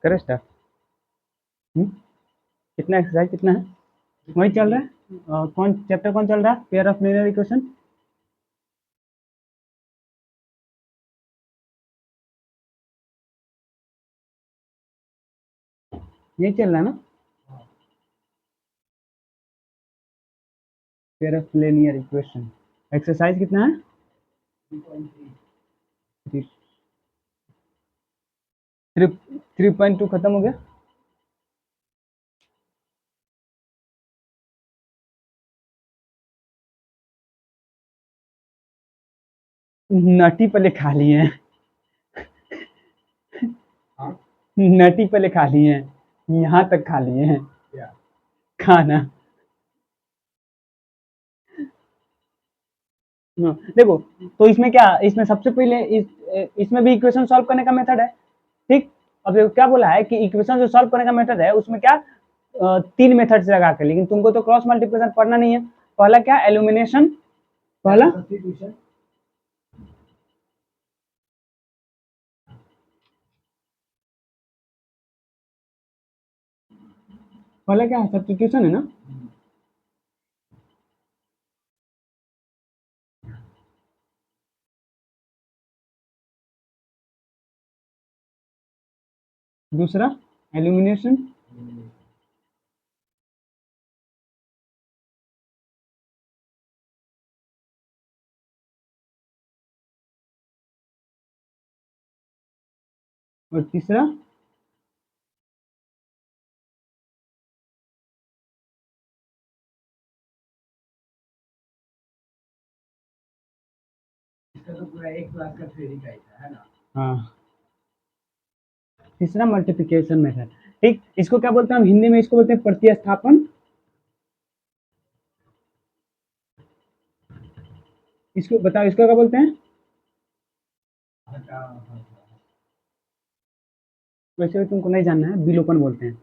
करें स्टार्ट। कितना एक्सरसाइज कितना है? वही चल रहा है। कौन चैप्टर कौन चल रहा है? Pair of linear equation. यही चल रहा है ना? Pair of linear equation. Exercise कितना है? 3.2 खत्म हो गया। नटी पहले खा लिए हैं। नटी पहले खा लिए हैं, यहाँ तक खा लिए हैं खाना। देखो, तो इसमें क्या, इसमें सबसे पहले इसमें भी इक्वेशन सॉल्व करने का मेथड है। ठीक, अब देखो क्या बोला है कि इक्वेशन जो सॉल्व करने का मेथड है उसमें क्या 3 मेथड से लगा के, लेकिन तुमको तो क्रॉस मल्टीप्लिकेशन पढ़ना नहीं है। पहला क्या, एलिमिनेशन। पहला पहला क्या है, सब्स्टिट्यूशन है ना। दूसरा एलिमिनेशन। और तीसरा तो पूरा एक क्लास का थ्योरी का है ना। हाँ, तीसरा मल्टीप्लिकेशन मेथड। ठीक, इसको क्या बोलते हैं हम हिंदी में? इसको बोलते हैं प्रतिस्थापन। इसको बताओ, इसको क्या बोलते हैं? वैसे भी तुमको नहीं जानना है, विलोपन बोलते हैं।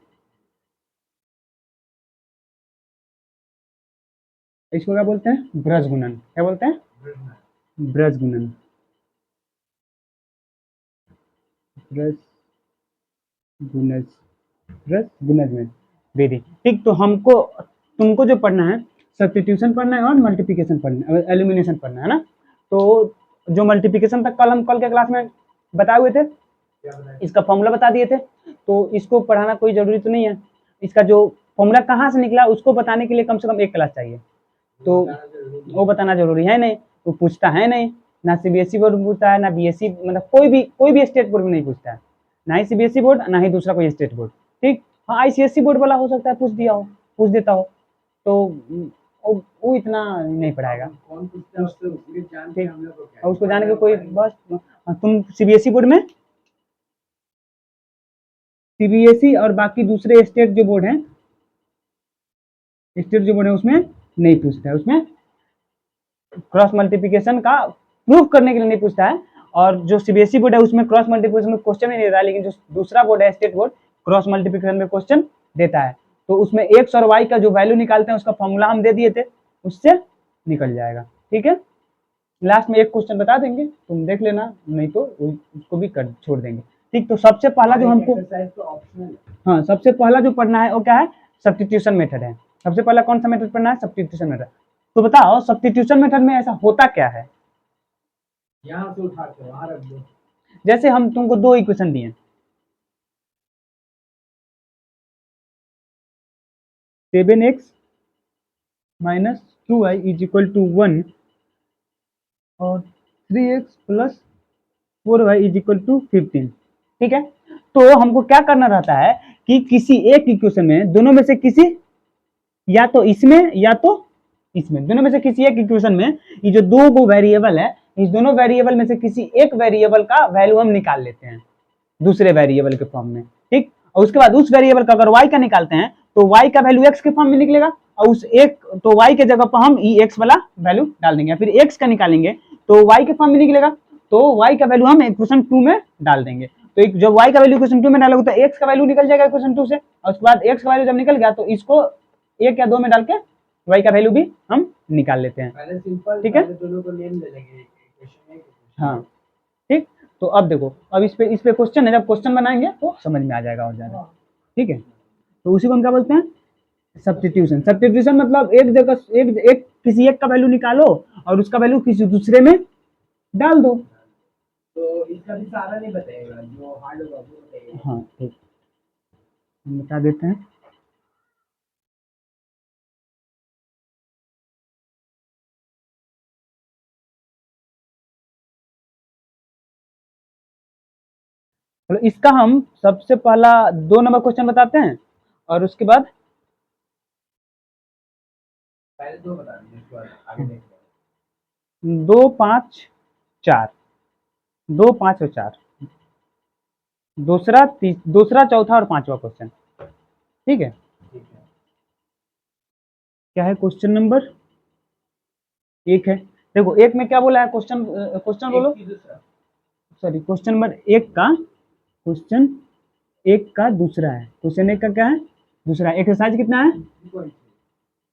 इसको क्या बोलते हैं? ब्रज गुणन। क्या बोलते हैं? ब्रज गुणन। ब्रज गुणज। ब्रज गुणज में विधि। ठीक, तो हमको तुमको जो पढ़ना है, सब्स्टिट्यूशन पढ़ना है और मल्टीप्लिकेशन पढ़ना है, एलिमिनेशन पढ़ना है ना। तो जो मल्टीप्लिकेशन तक कल हम कल के क्लास में बताए हुए थे, इसका फॉर्मूला बता दिए थे, तो इसको पढ़ाना कोई जरूरी तो नहीं है। इसका जो फॉर्मूला कहाँ से निकला उसको बताने के लिए कम से कम एक क्लास चाहिए, तो वो बताना जरूरी है नहीं, तो पूछता है नहीं। ना सीबीएसई बोर्ड में पूछता है, ना बीएसई, मतलब कोई भी स्टेट बोर्ड में नहीं पूछता है, ना ही सीबीएसई बोर्ड, ना ही दूसरा कोई स्टेट बोर्ड। ठीक, हाँ आईसीएसई बोर्ड वाला हो सकता है पूछ दिया हो, पूछ देता हो, तो वो इतना नहीं पढ़ाएगा। ठीक, और उसको जाने के कोई बस, तुम सीबीएसई बोर्ड में, सीबीएसई और बाकी दूसरे स्टेट जो बोर्ड हैं, स्टेट जो बोर्ड है उसमें नहीं पूछता है, उसमें क्रॉस मल्टीप्लिकेशन का प्रूफ करने के लिए नहीं पूछता है। और जो सीबीएसई बोर्ड है उसमें क्रॉस मल्टीप्लिकेशन में क्वेश्चन नहीं देता है, लेकिन जो दूसरा बोर्ड है स्टेट बोर्ड, क्रॉस मल्टीप्लिकेशन में क्वेश्चन देता है। तो उसमें एक्स और वाई का जो वैल्यू निकालते हैं उसका फॉर्मूला हम दे दिए थे, उससे निकल जाएगा। ठीक है, लास्ट में एक क्वेश्चन बता देंगे, तुम देख लेना, नहीं तो उसको भी कर छोड़ देंगे। ठीक, तो सबसे पहला जो हमको, हाँ सबसे पहला जो पढ़ना है वो क्या है? सब्स्टिट्यूशन मेथड है। सबसे पहला कौन सा मेथड पढ़ना है? Substitution method. तो बताओ सब्स्टिट्यूशन मेथड में ऐसा होता क्या है? यहाँ से उठा के वहां रख दो। जैसे हम तुमको दो इक्वेशन दिए, 7x minus 2y is equal to 1 और 3x plus 4y is equal to 15। ठीक है, तो हमको क्या करना रहता है कि किसी एक इक्वेशन में, दोनों में से किसी, या तो इसमें या तो इसमें, दोनों में से किसी एक इक्वेशन में, ये जो दो वेरिएबल है, इस दोनों वेरिएबल में से किसी एक वेरिएबल का वैल्यू हम निकाल लेते हैं दूसरे वेरिएबल के फॉर्म में। ठीक, और उसके बाद उस वेरिएबल का अगर y का निकालते हैं तो y का वैल्यू x के फॉर्म में निकलेगा, और उस एक तो y के जगह पर हम x वाला वैल्यू डाल देंगे, फिर x का निकालेंगे तो y के फॉर्म में निकलेगा, तो y का वैल्यू हम इक्वेशन 2 में डाल देंगे। तो जब y का वैल्यू इक्वेशन 2 में डालोगे तो x का वैल्यू निकल जाएगा इक्वेशन 2 से, और उसके बाद x का वैल्यू जब निकल गया तो इसको 1 या 2 में डाल के y का वैल्यू भी हम निकाल लेते हैं। ठीक है, हाँ ठीक, तो अब देखो, अब इस पे क्वेश्चन है, जब क्वेश्चन बनाएंगे तो समझ में आ जाएगा और ज्यादा। ठीक है, तो उसी को हम क्या बोलते हैं, सब्स्टिट्यूशन। सब्स्टिट्यूशन मतलब एक जगह एक किसी एक का वैल्यू निकालो और उसका वैल्यू किसी दूसरे में डाल दो। तो इसका भी सारा नहीं बताएगा, जो हार्ड होगा वो बताइएगा। हाँ ठीक, हम बता देते हैं। तो इसका हम सबसे पहला 2 नंबर क्वेश्चन बताते हैं और उसके बाद पहले 2 बता दीजिए, उसके बाद आगे देखेंगे। 2, 5, 4, 2, 5 और 4, दूसरा, चौथा और 5वां क्वेश्चन। ठीक है, ठीक है, क्या है क्वेश्चन नंबर 1 है। देखो एक में क्या बोला है, क्वेश्चन क्वेश्चन बोलो, सॉरी क्वेश्चन नंबर 1 का, क्वेश्चन 1 का दूसरा है, क्वेश्चन 1 का क्या है, दूसरा। एक्सरसाइज कितना है,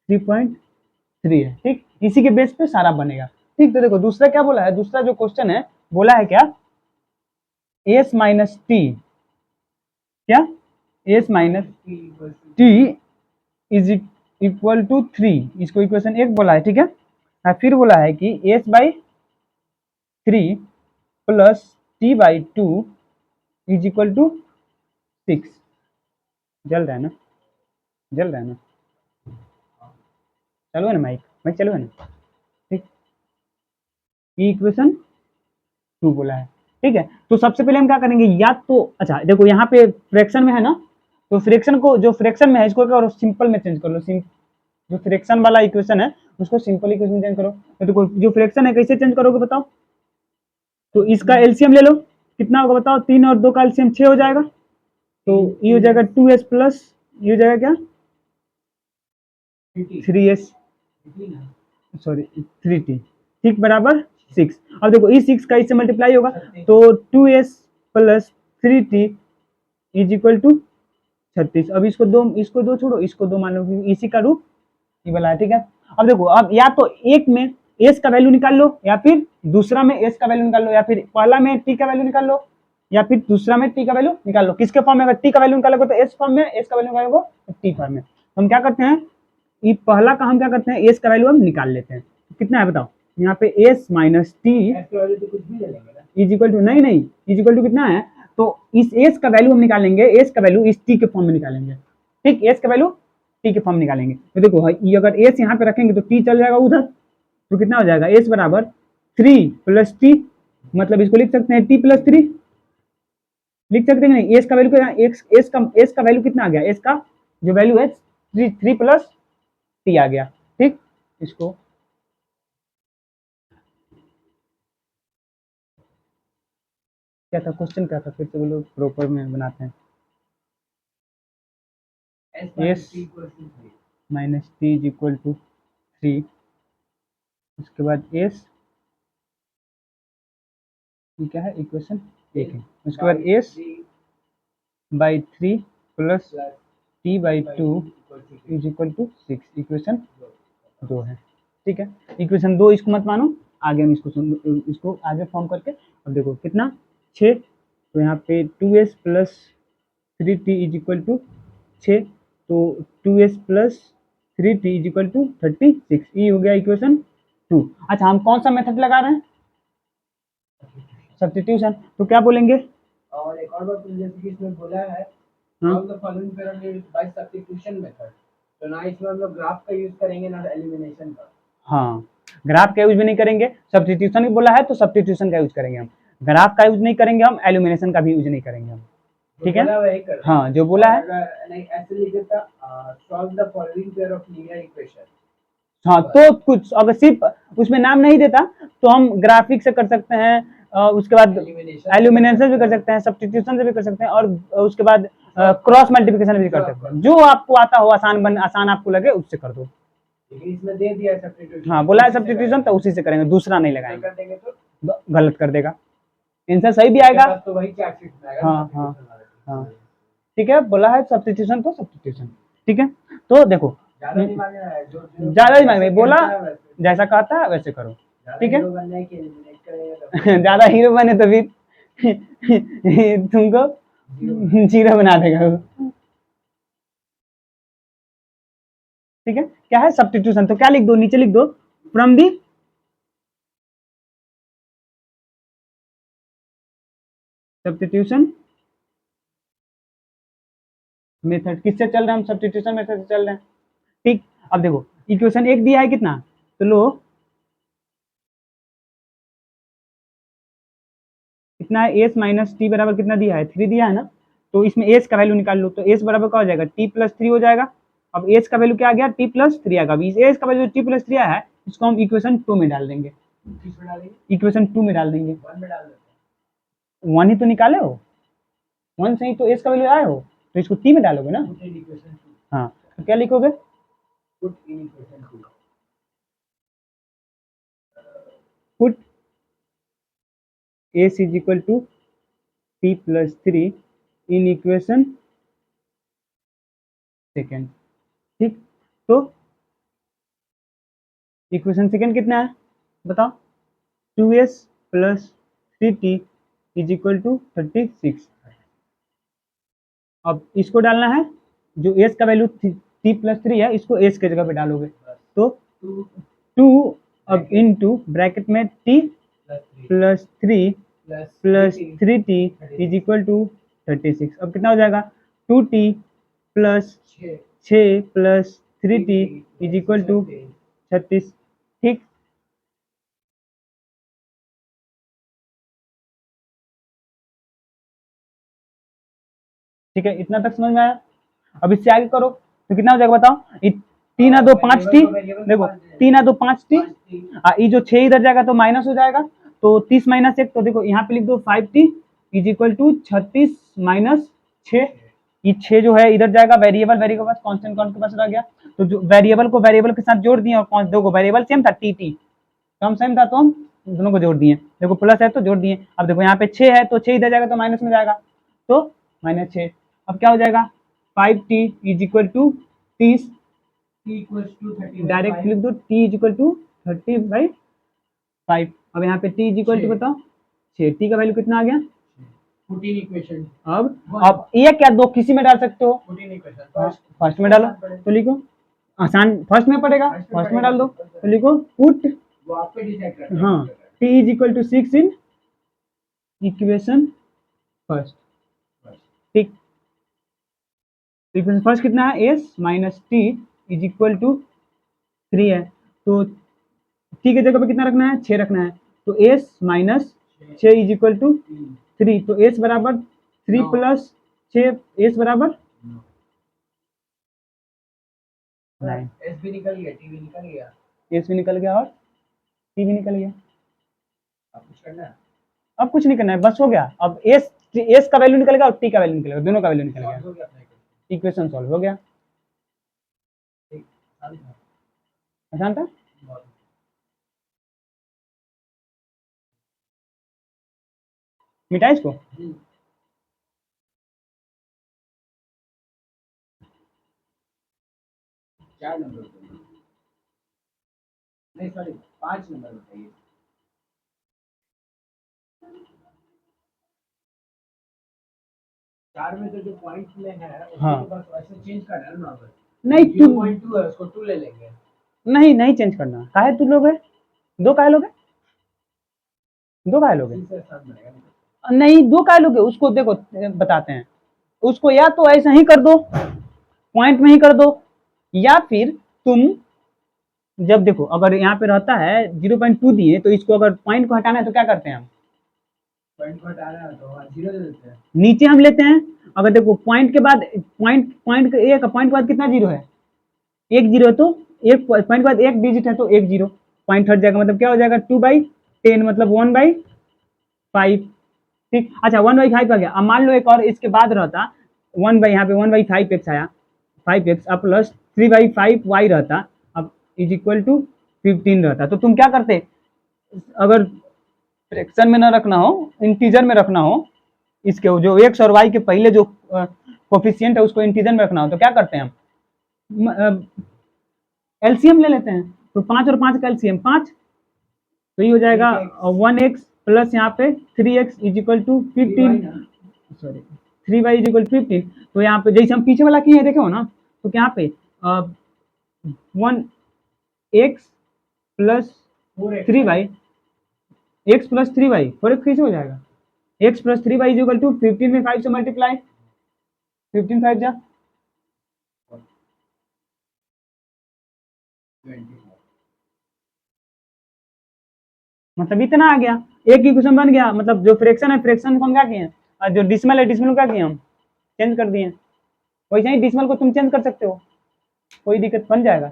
3.3 है। ठीक, इसी के बेस पे सारा बनेगा। ठीक, तो देखो दूसरा क्या बोला है, दूसरा जो क्वेश्चन है बोला है क्या, s माइनस टी, क्या s minus T is equal to 3, इसको इक्वेशन 1 बोला है। ठीक है, फिर बोला है कि s/3 plus t/2 is equal to 6। जल रहा है ना, जल रहा है ना, चालू है ना माइक, माइक चालू है ना। ठीक, ये इक्वेशन 2 बोला है। ठीक है, तो सबसे पहले हम क्या करेंगे, या तो अच्छा देखो यहाँ पे फ्रैक्शन में है ना, तो फ्रैक्शन को, जो फ्रैक्शन में है इसको क्या करो, सिंपल में चेंज कर लो। जो फ्रैक्शन वाला इक्वेशन है उसको सिंपल इक्वेशन में चेंज करो। तो देखो जो फ्रैक्शन है कैसे चेंज करोगे बताओ, तो इसका एलसीएम ले लो, कितना होगा बताओ, 3 और 2 का एलसीएम 6 हो जाएगा, तो ये हो जाएगा 2s प्लस ये हो जाएगा क्या 3s, सॉरी 3t, ठीक बराबर 6। अब देखो इस 6 का इससे मल्टीप्लाई होगा, तो 2s plus 3t is equal to 36। अब इसको दो छोड़ो, इसको 2 मान लो, क्योंकि इसी का रूप ये वाला है। ठीक है, अब देखो, अब या तो एक में s का वैल्यू निकाल लो, या फिर दूसरा में s का वैल्यू निकाल लो, या फिर पहला में t का वैल्यू निकाल लो, या फिर दूसरा में t का वैल्यू निकाल लो। किसके फॉर्म में, अगर t का वैल्यू निकालोगे तो s फॉर्म में, s का वैल्यू निकालोगे तो t फॉर्म में। हम क्या करते हैं, ये पहला का हम क्या करते हैं, s का वैल्यू हम निकाल लेते हैं। कितना है बताओ, यहाँ पे s माइनस टी कुछ भी ले लेंगे ना, इज इक्वल टू, नहीं नहीं, इज इक्वल टू कितना है, तो इस s का वैल्यू हम निकालेंगे, s का वैल्यू इस t के फॉर्म में निकालेंगे। ठीक, s का वैल्यू t के फॉर्म में निकालेंगे। तो देखो ये अगर s यहाँ पे रखेंगे तो t चल जाएगा उधर, तो कितना हो जाएगा, s बराबर 3 प्लस टी, मतलब इसको लिख सकते हैं t प्लस 3, लिख सकते हैं नहीं, s का वैल्यू कितना, s का वैल्यू कितना आ गया, s का जो वैल्यू है 3 प्लस टी आ गया। ठीक, इसको क्या था, क्वेश्चन क्या था, फिर से बोलो, प्रॉपर में बनाते हैं। s minus T is equal to 3, उसके बाद s, ये क्या है, इक्वेशन 1 है, उसके बाद s by 3 plus T by 2 is equal to 6, equation 2 है। ठीक है, इक्वेशन 2 इसको मत मानो, आगे हम इसको आगे फॉर्म करके, अब देखो कितना 6, तो यहाँ पे 2s plus 3t is equal to 6, तो 2s plus 3t is equal to 36, ये हो गया इक्वेशन 2। अच्छा हम कौन सा मेथड लगा रहे हैं, सब्स्टिट्यूशन, तो क्या बोलेंगे, और एक और बात जैसे कि इसमें बोला है, हाँ all the following parameters by substitution method, तो ना इसमें हम लोग ग्राफ का यूज करेंगे ना एलिमिनेशन का। हाँ, ग्राफ का यूज भी नहीं करेंगे, सब्स्टिट्यूशन भी बोला है तो सब्स्टिट्यूशन का यूज करेंगे हम, ग्राफ का यूज नहीं करेंगे हम, एल्यूमिनेशन का भी यूज नहीं करेंगे हम। ठीक है, हाँ जो बोला है, ऐसे लिख देता, solve the following pair of linear equation. हाँ तो कुछ अगर सिर्फ उसमें नाम नहीं देता तो हम ग्राफिक से कर सकते हैं, उसके बाद एल्यूमिनेशन भी कर सकते हैं, सब्स्टिट्यूशन से भी कर सकते हैं, और उसके बाद क्रॉस मल्टीप्लिकेशन भी कर सकते हैं, जो आपको आता हो, आसान आपको लगे उससे कर दो। इसमें दे दिया है सब्स्टिट्यूशन, हाँ बोला है सब्स्टिट्यूशन, तो उसी से करेंगे, दूसरा नहीं लगाएंगे, कर देंगे तो गलत कर देगा, आंसर सही भी आएगा। तो वही चार्ट आएगा। हाँ हाँ हाँ, ठीक है, बोला है सब्स्टिट्यूशन तो सब्स्टिट्यूशन। ठीक है, तो देखो ज्यादा दिमाग में आया, ज्यादा दिमाग में बोला, जैसा कहता है वैसे करो। ठीक है, ज्यादा हीरो बने तो फिर तुमको जीरो बना देगा वो। ठीक है, क्या है सब्स्टिट्यूशन, तो क्या लिख दो, नीचे लिख दो फ्रॉम दी सब्स्टिट्यूशन मेथड। किससे चल रहे हैं हम, सब्स्टिट्यूशन मेथड से चल रहे हैं। ठीक, अब देखो इक्वेशन एक दिया है कितना, तो लो कितना है, एस माइनस टी बराबर कितना दिया है, 3 दिया है ना। तो इसमें एस का वैल्यू निकाल लो, तो एस बराबर क्या हो जाएगा, टी प्लस 3 हो जाएगा। अब एस का वैल्यू क्या आ गया, टी प्लस 3 आएगा। अब इस एस का वैल्यू टी प्लस 3 आया है, इसको हम इक्वेशन 2 में डाल देंगे, किसमें डालेंगे, इक्वेशन 2 में डाल देंगे। 1 में डाल देते 1 ही तो निकाले हो, 1 से ही तो एस का वैल्यू आया हो, तो इसको टी में डालोगे ना। हैं, पुट इन इक्वेशन 2, हाँ, तो क्या लिखोगे, put in equation 2, put S is equal to T plus 3 in equation second. ठीक, तो इक्वेशन सेकेंड कितना है बताओ, 2s plus 3t is equal to 36। अब इसको डालना है, जो s का वैल्यू t प्लस 3 है, इसको s के जगह पे डालोगे, तो 2 2 अब इनटू ब्रैकेट में t plus 3 plus 3t is equal to 36। अब कितना हो जाएगा, 2t plus 6 plus 3t is equal to 36। ठीक, ठीक है, इतना तक समझ में आया। अब इससे आगे करो तो कितना हो जाएगा बताओ, 3 आ 2 5 टी, देखो 3 आ 2 5 टी, ये जो 6 इधर जाएगा तो माइनस हो जाएगा, तो 30 माइनस 1, तो देखो यहाँ पे लिख दो 5t is equal to 36 minus 6। ये 6 जो है इधर जाएगा, वेरिएबल वेरिएबल के पास कांस्टेंट कांस्टेंट के पास रह गया, तो जो वेरिएबल को वेरिएबल के साथ जोड़ दिए, और देखो वेरिएबल सेम था टी टी, कम सेम था तो हम दोनों को जोड़ दिए, देखो प्लस है तो जोड़ दिए। अब देखो यहाँ पे 6 है तो 6 इधर जाएगा तो माइनस में जाएगा, तो -6। अब क्या हो जाएगा, 5t is equal to 30, t equals to 30 direct लिख दो t इज इक्वल टू 30/5। अब यहाँ पे t इज इक्वल टू बताओ 6, t का वैल्यू कितना आ गया, पुट इन इक्वेशन, अब एक या दो किसी में डाल सकते हो, पुट इन इक्वेशन फर्स्ट में डालो तो लिखो, आसान फर्स्ट में पड़ेगा, फर्स्ट में डाल दो तो लिखो पुट, वो आप पे डिसाइड करना है, हाँ t is equal to 6 in equation first. ठीक, इक्वेशन फर्स्ट कितना है, s minus T is equal to 3 है, तो टी के जगह पे कितना रखना है, 6 रखना है, तो s minus 6 is equal to 3, तो s बराबर 3 प्लस 6, s बराबर 9, एस भी निकल गया, टी भी निकल गया, s भी निकल गया और t भी निकल गया। अब कुछ करना है, अब कुछ नहीं करना है, बस हो गया। अब s का वैल्यू निकलेगा और t का वैल्यू निकलेगा, दोनों का वैल्यू निकल गया, हो गया अपना इक्वेशन सॉल्व हो गया। आसान था, मिटाए इसको। 4 नंबर बताइए, नहीं सॉरी 5 नंबर बताइए, 4 में तो जो पॉइंट में है उसको हाँ। तो बस ऐसे चेंज करना है ना, नंबर नहीं तू 0.2 है उसको 2 ले लेंगे, नहीं नहीं चेंज करना, काहे तू लोगे, दो काहे लोगे, दो काहे लोगे, 3 से 7 बनेगा, नहीं दो काहे लोगे, उसको देखो बताते हैं, उसको या तो ऐसा ही कर दो, पॉइंट में ही कर दो, या फिर तुम जब देखो अगर यहाँ पे रहता है 0.2 दिए, तो इसको अगर पॉइंट को हटाना है तो क्या करते हैं हम, पॉइंट को हटा रहा है तो 0 दे देते हैं, नीचे हम लेते हैं। अगर देखो पॉइंट के बाद पॉइंट पॉइंट एक पॉइंट के बाद कितना जीरो है, एक जीरो है, तो एक पॉइंट के बाद एक डिजिट है तो एक जीरो, पॉइंट हट जाएगा, मतलब क्या हो जाएगा 2/10, मतलब 1/5। ठीक, अच्छा 1/5 आ गया। अब मान लो एक और इसके बाद रहता यहाँ पे 1/5x आया, 5x अब प्लस 3/5y रहता, अब इज इक्वल टू 15 रहता, तो तुम क्या करते, अगर फ्रैक्शन में ना रखना हो, इंटीजर में रखना हो, इसके जो x और y के पहले जो कोफिशिएंट है उसको इंटीजर में रखना हो, तो क्या करते हैं हम, एलसीएम ले लेते हैं, तो 5 और 5 का एलसीएम 5, तो ये हो जाएगा 1x प्लस यहाँ पे 3x is equal to 15, sorry 3y is equal 15। तो यहाँ पे जैसे हम पीछे वाला किए देखे हो ना, तो यहाँ पे 1x plus 3y, x plus 3y 4x कैसे हो जाएगा, x plus 3y is equal to 15 में 5 से मल्टीप्लाई, 15 5 जा 20। मतलब इतना आ गया, एक इक्वेशन बन गया। मतलब जो फ्रैक्शन है, फ्रैक्शन को हम क्या किए हैं, और जो डिसिमल है, डिसिमल को क्या किए हम चेंज कर दिए। वैसे ही डिसिमल को तुम चेंज कर सकते हो, कोई दिक्कत, बन जाएगा,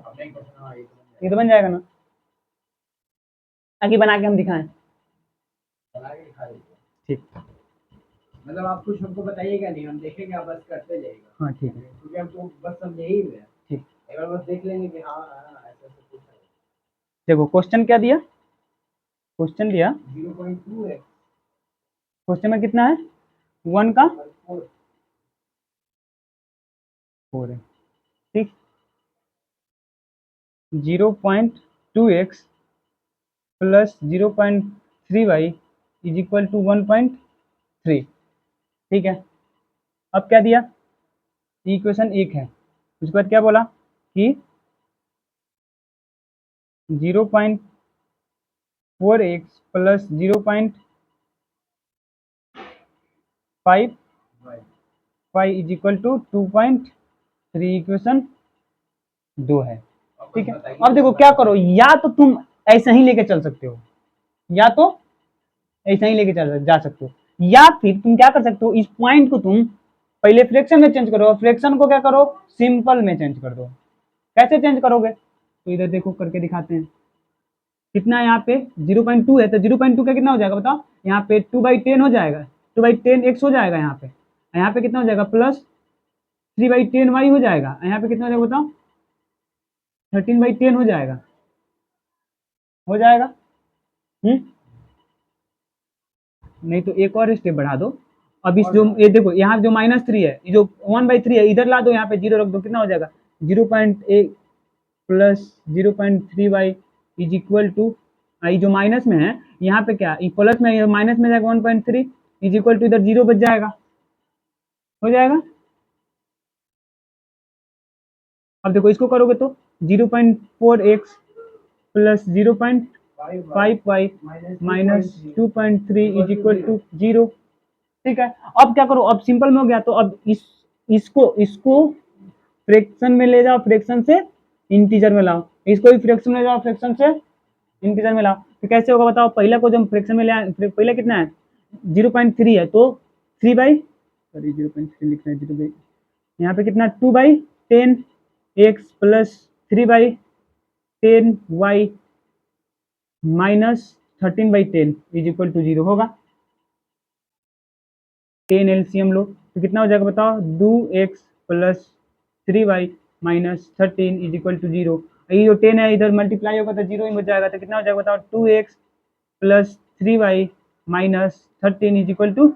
ये तो बन जाएगा ना। आगे बना के हम दिखाएं, ठीक, मतलब आप कुछ हमको बताइएगा नहीं, हम देखेंगे, आप बस करते जाइएगा। हाँ ठीक है, क्योंकि हम तो बस समझे ही हुए हैं, ठीक। एक बार बस देख लेंगे कि हाँ ऐसा ऐसा कुछ है। देखो क्वेश्चन क्या दिया, क्वेश्चन दिया 0.2x क्वेश्चन में कितना है, 1 का 4 है, ठीक। 0.2x plus 0.3y is equal to 1.3, ठीक है। अब क्या दिया, इक्वेशन 1 है, उसके बाद क्या बोला कि 0.4x plus 0.5y is equal to 2.3, equation 2 है, ठीक है। अब देखो क्या करो, या तो तुम ऐसे ही लेके चल सकते हो, या तो ऐसा ही लेके चल जा सकते हो, या फिर तुम क्या कर सकते हो, इस पॉइंट को तुम पहले फ्रैक्शन में चेंज करो, फ्रैक्शन को क्या करो, सिंपल में चेंज कर दो। कैसे चेंज करोगे, तो इधर देखो करके दिखाते हैं। कितना है यहाँ पे 0.2 है, तो 0.2 का कितना हो जाएगा बताओ, यहाँ पे 2/10 हो जाएगा, 2/10 x हो जाएगा यहाँ पे कितना हो जाएगा, प्लस 3/10 y हो जाएगा, यहाँ पे कितना हो जाएगा बताओ, 13/10 हो जाएगा, हो जाएगा। नहीं तो एक और स्टेप बढ़ा दो। अब इस जो ये देखो यहाँ जो -3 है, ये जो 1/3 है, इधर ला दो, यहाँ पे 0 रख दो, कितना हो जाएगा 0.8 plus 0.3y is equal to, ये जो माइनस में है यहाँ पे क्या, ये प्लस में, ये माइनस में जाएगा 1.3 इज इक्वल टू, इधर 0 बच जाएगा, हो जाएगा। अब देखो इसको करोगे तो 0.4x plus 0.5y minus 2.3 is equal to 0, ठीक है। अब क्या करो, अब सिंपल में हो गया, तो अब इसको फ्रैक्शन में ले जाओ, फ्रैक्शन से इंटीजर में लाओ, इसको भी फ्रैक्शन में ले जाओ, फ्रैक्शन से इंटीजर में लाओ। तो कैसे होगा बताओ, पहला को जब फ्रैक्शन में ले आए, पहला कितना है 0.3 है, तो 0.3 लिखना है, 0 यहाँ पे कितना 2/10 x plus 3/10 y minus 13/10 is equal to 0 होगा। 10 एलसीएम लो, तो कितना हो जाएगा बताओ, 2x plus 3y minus 13 is equal to 0। ये जो 10 है इधर मल्टीप्लाई होगा तो 0 ही बच जाएगा, तो कितना हो जाएगा बताओ, 2x plus 3y minus 13 is equal to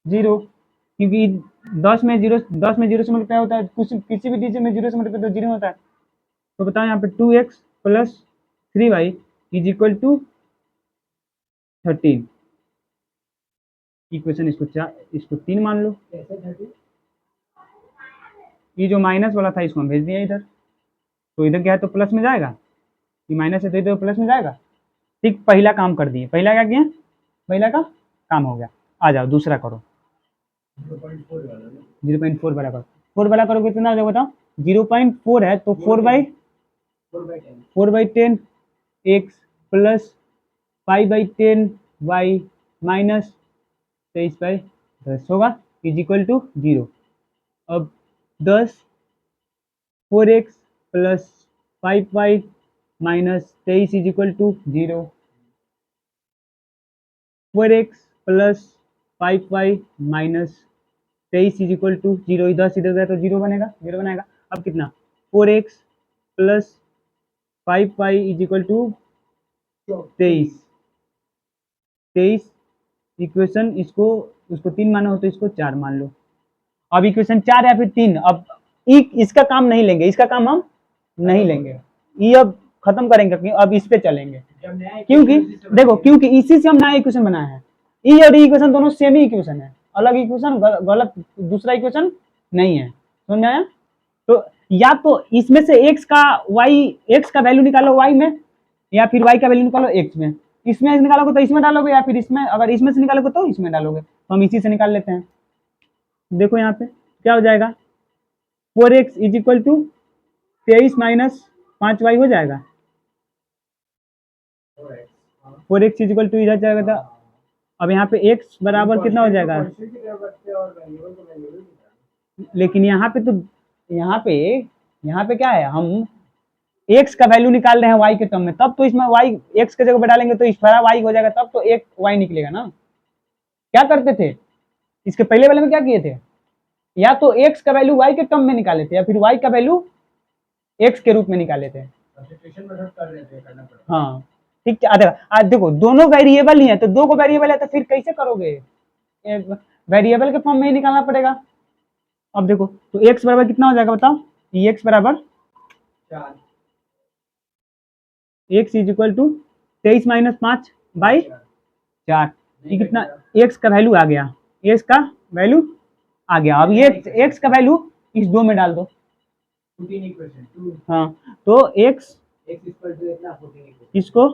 0। क्योंकि 10 में 0 से मल्टीप्लाई होता है, कुछ किसी भी डिजिट में 0 से मल्टीप्लाई तो 0 होता है। तो बताओ यहाँ पे 2x plus 3y is equal to 13, equation इसको 3 मान लो। ये जो माइनस वाला था इसको हम भेज दिया इधर, तो इधर क्या है तो प्लस में जाएगा, ये माइनस है तो इधर प्लस में जाएगा, ठीक। पहला काम कर दिए, पहला क्या किया, पहला का काम हो गया। आ जाओ दूसरा करो, 0.4 वाला करो, 4 वाला करोगे कितना हो जाएगा बताओ, 0.4 है तो 4/10 x प्लस 5/10 y माइनस 23/10 होगा इज इक्वल टू 0। अब 10 4x plus 5y minus 23 is equal to 0, 4x plus 5y minus 23 is equal to 0, 10 इधर गया तो 0 बनेगा, 0 बनाएगा। अब कितना 4x plus 5y is equal to 23 equation, उसको 3 मानो हो तो इसको 4 मान लो। अब इक्वेशन 4 या फिर 3, अब इसका काम नहीं लेंगे, इसका काम हम नहीं लेंगे, ये अब खत्म करेंगे, अब इस पे चलेंगे। जब नया क्योंकि equation से देखो, बनाएंगे। क्योंकि इसी से हम नया इक्वेशन बनाए हैं। ई और इक्वेशन दोनों सेम ही इक्वेशन है, अलग इक्वेशन, गलत दूसरा इक्वेशन नहीं है, समझ में आया? तो या तो इसमें से x का वैल्यू निकालो y में, या फिर y का वैल्यू निकालो x में। इसमें निकालोगे तो इसमें डालोगे, या फिर इसमें, अगर इसमें से निकालोगे तो इसमें डालोगे। तो हम इसी से निकाल लेते हैं। देखो यहाँ पे क्या हो जाएगा, 4x is equal to 23 minus 5y हो जाएगा। 4x इज इक्वल टू इधर जाएगा था। अब यहाँ पे x बराबर कितना हो जाएगा, लेकिन यहाँ पे तो यहाँ पे क्या है, हम x का वैल्यू निकाल रहे हैं y के टर्म में, तब तो इसमें y x के जगह पे डालेंगे तो इस सारा y हो जाएगा, तब तो एक y निकलेगा ना। क्या करते थे इसके पहले वाले में, क्या किए थे, या तो x का वैल्यू y के टर्म में निकाले थे, या फिर y का वैल्यू x के रूप में निकाले थे। सब्स्टिट्यूशन मेथड कर रहे थे, करना पड़ेगा। हाँ ठीक है। आज देखो दोनों वेरिएबल ही है, तो दो को वेरिएबल है तो फिर कैसे करोगे, वेरिएबल के फॉर्म में ही निकालना पड़ेगा। अब देखो तो x बराबर कितना हो जाएगा बताओ, ये x बराबर 4, x is equal to 23 minus 5 by 4। ये कितना, x का वैल्यू आ गया, x का वैल्यू आ गया। अब ये x का वैल्यू इस दो में डाल दो। 14 इक्वेशन 2 हाँ तो x x इक्वल टू इतना 14 इक्वेशन, इसको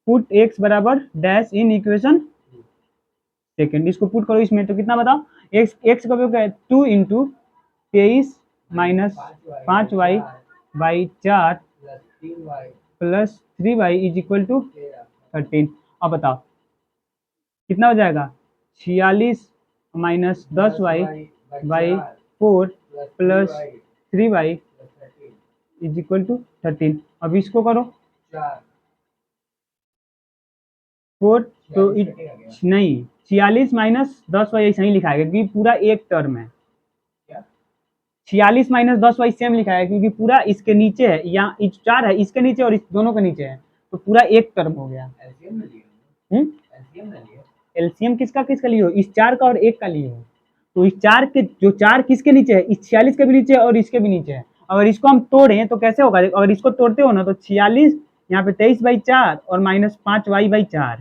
पुट x बराबर डैश इन इक्वेशन सेकेंड, इसको पुट करो इसमें, तो कितना बताओ, x का value 2 into 23 minus 5y by 4 plus 3y plus 3y is equal to 13। अब बताओ कितना हो जाएगा, 46 minus 10y by 4 plus 3y is equal to 13। अब इसको करो 4 4, तो गया। नहीं 46 माइनस 10y ऐसा ही लिखा है क्योंकि पूरा एक टर्म है। 46 माइनस 10y सेम लिखा है क्योंकि पूरा इसके नीचे है, यहाँ 4 है इसके नीचे और इस दोनों के नीचे है, तो पूरा एक टर्म हो गया। एलसीएम किसका किसका लिए हो, इस 4 का और 1 का लिए हो। तो इस 4 के जो 4 किसके नीचे है, इस 46 के भी नीचे है और इसके भी नीचे है। अगर इसको हम तोड़ें तो कैसे होगा, अगर इसको तोड़ते हो ना तो 46 यहाँ पे 23/4 और माइनस 5y/4,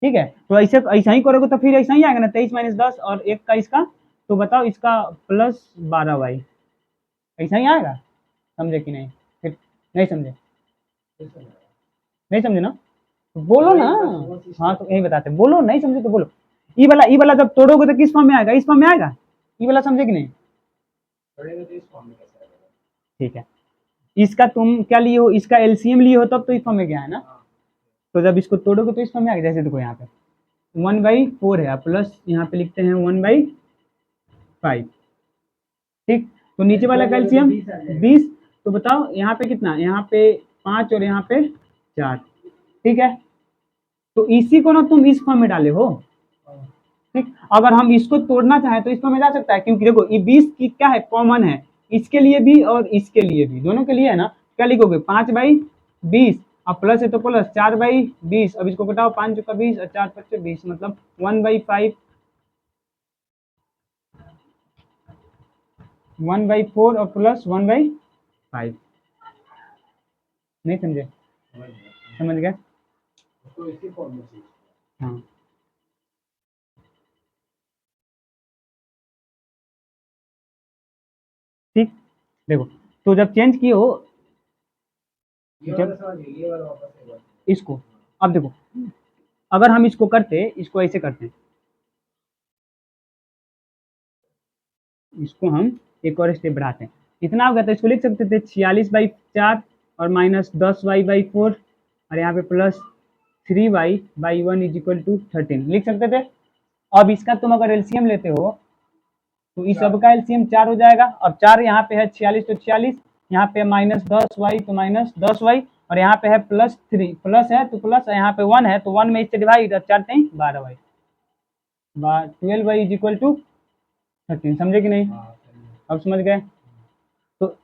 ठीक है। तो ऐसा ही करोगे तो फिर ऐसा ही आएगा ना, 23 माइनस 10 और 1 का इसका, तो बताओ इसका प्लस 12y, ऐसा ही आएगा। समझे कि नहीं, फिर नहीं समझे, नहीं समझे ना, तो बोलो ना। हाँ तो यही बताते, बोलो, नहीं समझे तो बोलो। ई वाला जब तोड़ोगे तो किस फॉर्म में आएगा, इस फॉर्म में आएगा। ई वाला समझे कि नहीं, ठीक है। इसका तुम क्या लिए हो, इसका एलसीएम लिए हो तब तो इस फॉर्म में क्या है ना, तो जब इसको तोड़ोगे तो इस फॉर्म में आएगा। जैसे देखो यहाँ पे 1/4 है प्लस यहाँ पे लिखते हैं 1/5, ठीक। तो नीचे वाला कैल्शियम 20, तो बताओ यहाँ पे कितना, यहाँ पे 5 और यहाँ पे 4, ठीक है। तो इसी को ना तुम इस फॉर्म में डाले हो, ठीक। अगर हम इसको तोड़ना चाहें तो इस फॉर्म में जा सकता है, क्योंकि देखो ये 20 की क्या है, कॉमन है, इसके लिए भी और इसके लिए भी, दोनों के लिए है ना। क्या लिखोगे, 5/20 अब प्लस है तो प्लस 4/20, अब इसको घटाओ, 5 का 20 और 4 5 20, मतलब 1/5 1/4 और प्लस 1/5। नहीं समझे, समझ गए, हाँ ठीक। देखो तो जब चेंज किए हो इसको, अब देखो अगर हम इसको करते, इसको ऐसे करते, इसको हम एक और स्टेप बढ़ाते हैं, इतना हो गया तो इसको लिख सकते थे 46/4 और माइनस 10y/4 और यहाँ पे plus 3y/1 is equal to 13 लिख सकते थे। अब इसका तुम अगर एलसीएम लेते हो तो इस सब का एलसीएम 4 हो जाएगा। अब 4 यहाँ पे है 46 तो 46, यहाँ पे माइनस 10y तो माइनस 10y, और यहाँ पे है प्लस 3, प्लस है तो प्लस, यहाँ पे 1 है तो 1 में इससे divide, 4 3 12y, 12y is equal to 13। समझे कि नहीं, अब समझ गए। तो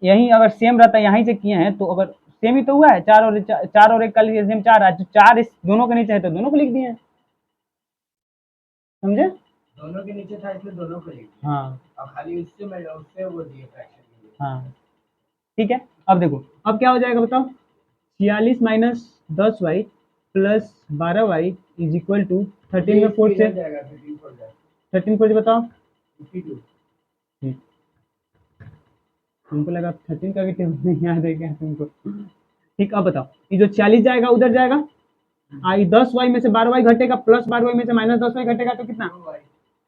यही अगर सेम रहता, यहीं से किए हैं तो अगर सेम ही तो हुआ है, 4 और 1 का एलसीएम 4 है, 4 इस दोनों के नीचे है तो दोनों को लिख दिए हैं। समझे, दोनों के नीचे था इसलिए दोनों को लिख दिया। हाँ अब खाली उससे वो दिए फ्रैक्शन के लिए। हाँ ठीक है। अब देखो अब क्या हो जाएगा बताओ, 46 minus 10y plus 12y is equal to 13 में 4 से 13 4 से बताओ। 52 ठीक, हमको लगा 13 का भी टेबल नहीं याद है क्या तुमको। ठीक, अब बताओ, ये जो 40 जाएगा उधर जाएगा, आई 10y में से 12y घटेगा, प्लस 12y में से माइनस 10y घटेगा, तो कितना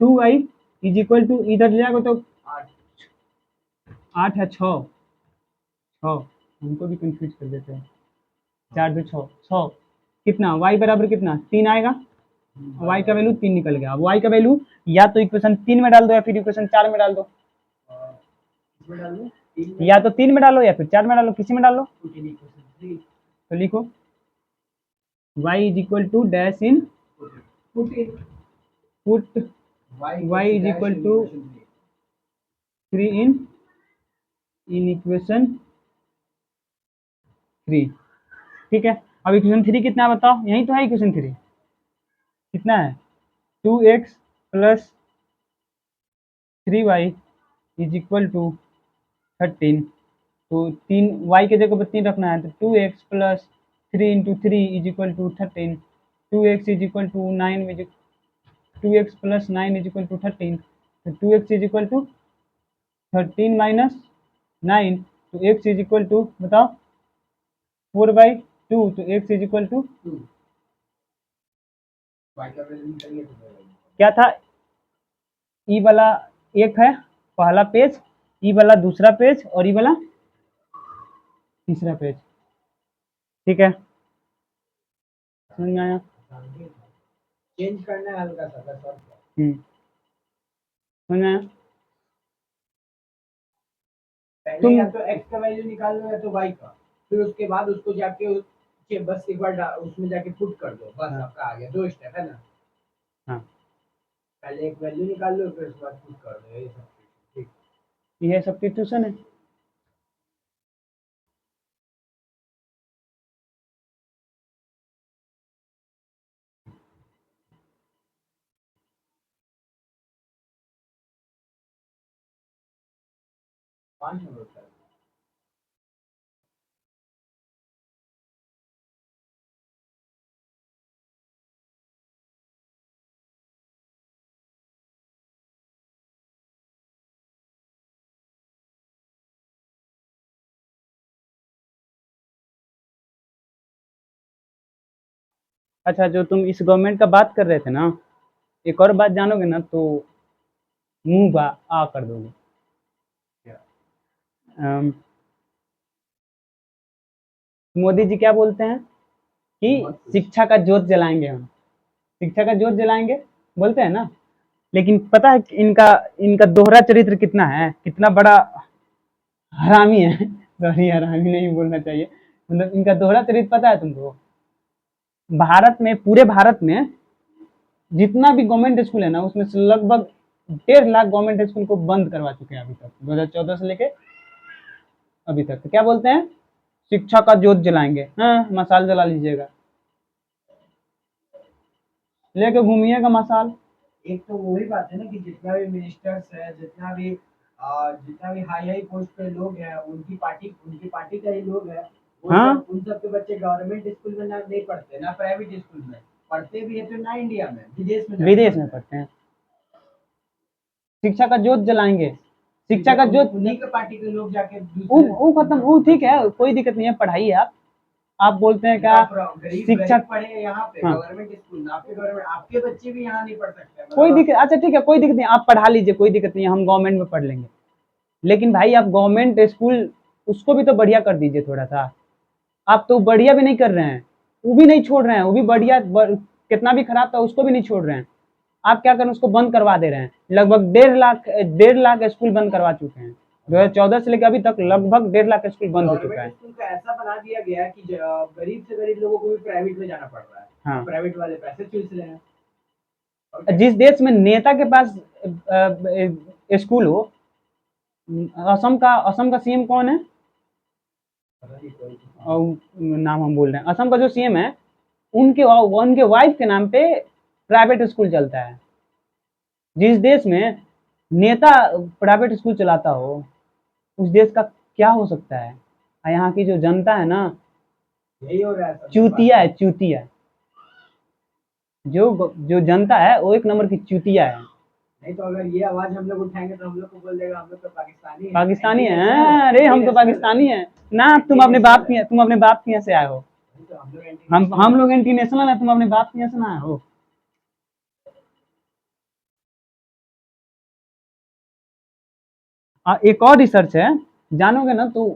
2y इज इक्वल टू, इधर जाएगा तो 8 है, 6 हमको भी कंफ्यूज कर देते हैं। 4 2 6 कितना, y बराबर कितना 3 आएगा, y का वैल्यू 3 निकल गया। अब y का वैल्यू या तो इक्वेशन 3 में डाल दो या फिर इक्वेशन 4 में डाल दो, इसमें डाल दो, या तो 3 में डालो या फिर 4 में डालो, किसी में डालो। तो लिखो y is equal to dash in put y is equal to 3 in equation 3। ठीक है, अब इक्वेशन 3 कितना है बताओ, यही तो है इक्वेशन 3, कितना है 2x plus 3y is equal to 13। तो 3 y के जगह पर 3 रखना है, तो 2x plus 3 into 3 is equal to 13, 2x is equal to 9, 2x plus 9 is equal to 13, तो 2x is equal to 13 minus 9, तो x इज इक्वल टू बताओ 4/2, तो x इज इक्वल टू क्या था, ई वाला एक है पहला पेज, ई वाला दूसरा पेज और ई वाला तीसरा पेज। ठीक है, समझ में आया। चेंज करना है हल्का सा बस, और समझ में आया। पहले या तो x का वैल्यू निकाल लो या तो y का, फिर उसके बाद उसको जाके बस एक बार उसमें जाके पुट कर दो, बस आपका आ गया। 2 स्टेप है ना। हाँ, पहले एक वैल्यू निकाल लो फिर उसके बाद पुट कर दो, ये सब। ठीक, ये सब्स्टिट्यूशन है। पाँच नंबर का अच्छा, जो तुम इस गवर्नमेंट का बात कर रहे थे ना, एक और बात जानोगे ना तो मुंह बा आ कर दोगे। अम, मोदी जी क्या बोलते हैं कि शिक्षा का जोत जलाएंगे, हम शिक्षा का जोत जलाएंगे बोलते हैं ना, लेकिन पता है कि इनका इनका दोहरा चरित्र कितना है, कितना बड़ा हरामी है। सॉरी, हरामी नहीं बोलना चाहिए, मतलब इनका दोहरा चरित्र पता है तुमको। भारत में, पूरे भारत में जितना भी गवर्नमेंट स्कूल है ना, उसमें से लगभग 1.5 लाख गवर्नमेंट स्कूल को बंद करवा चुके हैं अभी तक, 2014 से लेके अभी तक। तो क्या बोलते हैं, शिक्षा का जोत जलाएंगे, हाँ मसाल जला लीजिएगा, लेके घूमिएगा मसाल। एक तो वही बात है ना कि जितना भी मिनिस्टर्स है, जितना भी हाई हाई पोस्ट पे लोग हैं, उनकी पार्टी का ही लोग है। वो हाँ, सब, उन सब के बच्चे गवर्नमेंट स्कूल में ना नहीं पढ़ते, ना प्राइवेट स्कूल में पढ़ते भी है, तो ना इंडिया में, विदेश में विदेश में पढ़ते हैं। शिक्षा का जोत जलाएंगे, शिक्षा का जोत, उन्हीं के पार्टी के लोग जाके वो खत्म, वो ठीक है, कोई दिक्कत नहीं है, पढ़ाइए आप बोलते हैं क्या शिक्षा पढ़े यहाँ पे हाँ, गवर्नमेंट स्कूल में, आपके बच्चे भी यहाँ नहीं पढ़ सकते। कोई दिक्कत, अच्छा ठीक है, कोई दिक्कत नहीं, आप पढ़ा लीजिए, कोई दिक्कत नहीं है, हम गवर्नमेंट में पढ़ लेंगे। लेकिन भाई आप गवर्नमेंट स्कूल उसको भी तो बढ़िया कर दीजिए थोड़ा सा। आप तो बढ़िया भी नहीं कर रहे हैं, वो भी नहीं छोड़ रहे हैं, वो भी बढ़िया कितना भी खराब था उसको भी नहीं छोड़ रहे हैं। आप क्या करें, उसको बंद करवा दे रहे हैं। लगभग 1.5 लाख स्कूल बंद करवा चुके हैं, 2014 से लेकर अभी तक लगभग 1.5 लाख स्कूल बंद हो चुका है। स्कूल का ऐसा बना दिया गया है कि गरीब से गरीब लोगों को भी प्राइवेट में जाना पड़ रहा है। हाँ, प्राइवेट वाले पैसे चूस रहे हैं। जिस देश में नेता के पास स्कूल हो, असम का सीएम कौन है, नाम हम बोल रहे हैं, असम का जो सीएम है, उनके उनके वाइफ के नाम पे प्राइवेट स्कूल चलता है। जिस देश में नेता प्राइवेट स्कूल चलाता हो, उस देश का क्या हो सकता है। और यहाँ की जो जनता है ना, यही हो रहा है सब चूतिया है, चूतिया। जो जनता है वो एक नंबर की चूतिया है। नहीं तो अगर ये आवाज हम लोग उठाएंगे तो हम लोग को बोल देगा हम लोग तो पाकिस्तानी है, पाकिस्तानी है, एंटी अरे हम तो नेशनल है। पाकिस्तानी है ना। तुम अपने नेशनल बाप है। की, तुम अपने बाप के यहाँ से आए हो। वही तो हम लोग एंटी हम नेशनल हम है। लोग एंटी नेशनल है, तुम अपने बाप के यहाँ से ना आए हो। एक और रिसर्च है, जानोगे ना तो,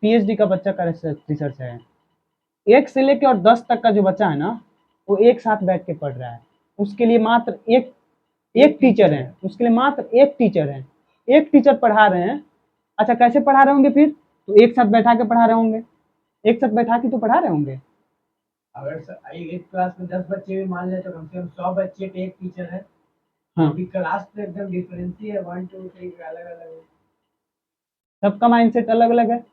पीएचडी का बच्चा का रिसर्च है। 1 से लेके और 10 तक का जो बच्चा है ना, वो एक साथ बैठ के पढ़ रहा है। उसके लिए मात्र एक एक टीचर है, उसके लिए मात्र एक टीचर है। एक टीचर पढ़ा रहे हैं। अच्छा, कैसे पढ़ा रहे होंगे फिर? तो एक साथ बैठा के पढ़ा रहे होंगे, एक साथ बैठा के तो पढ़ा रहे होंगे। अगर एक क्लास में 10 बच्चे भी मान ले तो कम से कम 100 बच्चे पे एक टीचर है। हाँ, अभी क्लास तो एकदम डिफरेंस ही है, 1 2 3 अलग अलग है। सबका माइंडसेट अलग अलग है।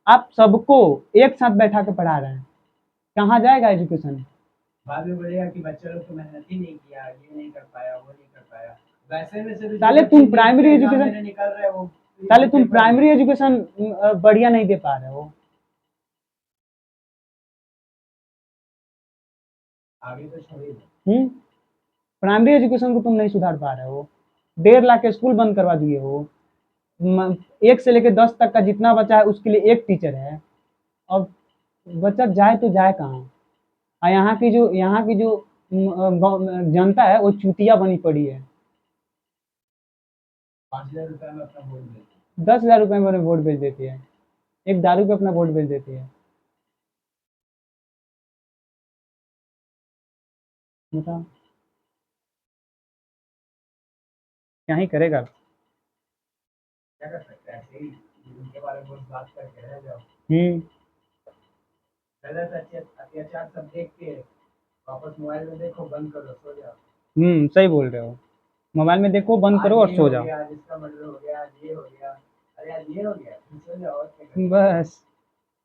आप सबको एक साथ बैठा के पढ़ा रहे हैं, कहाँ जाएगा एजुकेशन? बाद में बोलेगा कि बच्चे लोग तो मेहनत ही नहीं किया, ये नहीं कर पाया, वो नहीं कर पाया। वैसे में से भी जो साले बच्चे तुम नीट प्राइमरी का एग्जाम एजुकेशन, देने निकल रहे हैं वो साले इजी तुम पेपर प्राइमरी में। एजुकेशन बढ़िया नहीं दे पा रहे हो। आगे तो छोड़िए। तो प्राइमरी एजुकेशन को तुम नहीं सुधार पा रहे हो। 1.5 लाख के स्कूल बंद करवा दिए हो। 1 से लेकर 10 तक का जितना बचा है उसके लिए एक टीचर है। और बच्चा जाए तो जाए कहाँ? और यहाँ की जो जनता है वो चूतिया बनी पड़ी है। 5,000 रुपए में अपना वोट देते 10,000 रुपए में वोट बेच देती है, एक दारू पे अपना वोट बेच देती है। बताओ क्या ही करेगा। क्या कर सकते हैं, ऐसे ही उनके बारे में कुछ बात करके रह जाओ। हम्म गलत अत्याचार सब देख के वापस मोबाइल में देखो, बंद करो, सो जाओ। सही बोल रहे हो। मोबाइल में देखो, बंद करो आज और ये सो हो जाओ। गया, आज इसका मर्डर हो गया, आज ये हो गया, अरे आज ये हो गया, फिर सो जाओ और क्या करें। बस।